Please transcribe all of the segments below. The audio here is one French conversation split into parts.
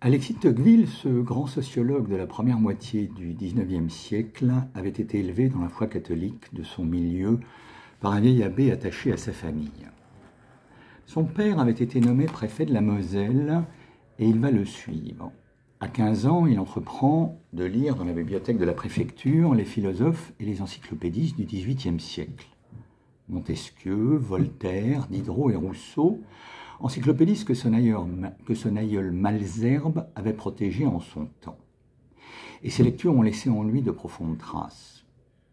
Alexis de Tocqueville, ce grand sociologue de la première moitié du XIXe siècle, avait été élevé dans la foi catholique de son milieu par un vieil abbé attaché à sa famille. Son père avait été nommé préfet de la Moselle et il va le suivre. À 15 ans, il entreprend de lire dans la bibliothèque de la préfecture les philosophes et les encyclopédistes du XVIIIe siècle. Montesquieu, Voltaire, Diderot et Rousseau, encyclopédistes que son aïeul Malesherbes avait protégés en son temps. Et ces lectures ont laissé en lui de profondes traces.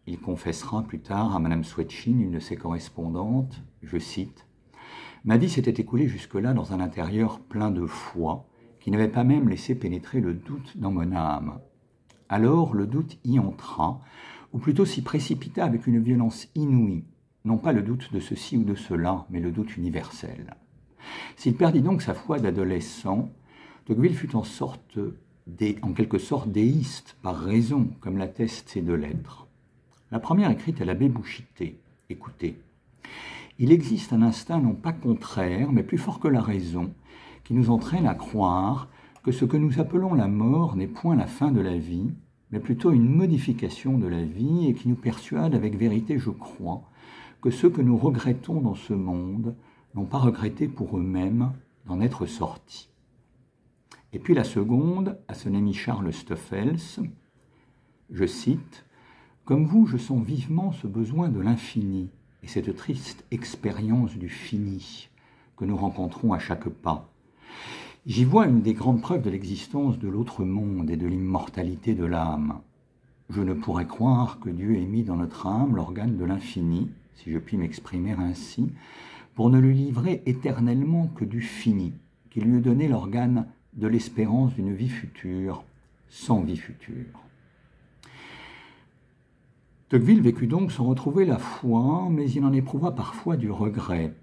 Il confessera plus tard à Madame Swetchine, une de ses correspondantes, je cite, « Ma vie s'était écoulée jusque-là dans un intérieur plein de foi, qui n'avait pas même laissé pénétrer le doute dans mon âme. Alors le doute y entra, ou plutôt s'y précipita avec une violence inouïe, non pas le doute de ceci ou de cela, mais le doute universel. S'il perdit donc sa foi d'adolescent, Tocqueville fut en quelque sorte déiste par raison, comme l'attestent ces deux lettres. La première écrite à l'abbé Bouchité. Écoutez. Il existe un instinct non pas contraire, mais plus fort que la raison, qui nous entraîne à croire que ce que nous appelons la mort n'est point la fin de la vie, mais plutôt une modification de la vie, et qui nous persuade avec vérité, je crois, que ceux que nous regrettons dans ce monde n'ont pas regretté pour eux-mêmes d'en être sortis. Et puis la seconde, à son ami Charles Stoffels, je cite, « Comme vous, je sens vivement ce besoin de l'infini et cette triste expérience du fini que nous rencontrons à chaque pas. J'y vois une des grandes preuves de l'existence de l'autre monde et de l'immortalité de l'âme. Je ne pourrais croire que Dieu ait mis dans notre âme l'organe de l'infini, si je puis m'exprimer ainsi, pour ne lui livrer éternellement que du fini, qui lui eût donné l'organe de l'espérance d'une vie future, sans vie future. » Tocqueville vécut donc sans retrouver la foi, mais il en éprouva parfois du regret.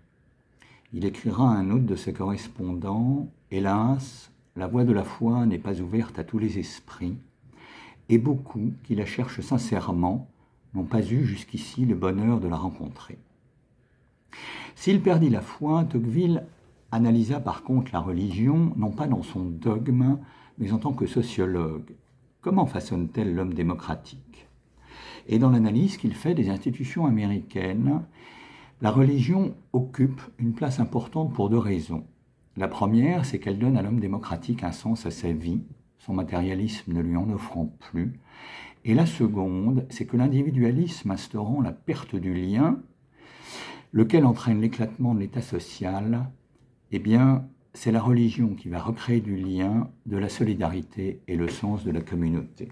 Il écrira à un autre de ses correspondants, « Hélas, la voie de la foi n'est pas ouverte à tous les esprits, et beaucoup qui la cherchent sincèrement n'ont pas eu jusqu'ici le bonheur de la rencontrer. » S'il perdit la foi, Tocqueville analysa par contre la religion, non pas dans son dogme, mais en tant que sociologue. Comment façonne-t-elle l'homme démocratique? Et dans l'analyse qu'il fait des institutions américaines, la religion occupe une place importante pour deux raisons. La première, c'est qu'elle donne à l'homme démocratique un sens à sa vie, son matérialisme ne lui en offrant plus. Et la seconde, c'est que l'individualisme instaurant la perte du lien, lequel entraîne l'éclatement de l'état social, eh bien, c'est la religion qui va recréer du lien, de la solidarité et le sens de la communauté.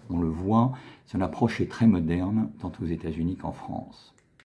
On le voit, son approche est très moderne, tant aux États-Unis qu'en France.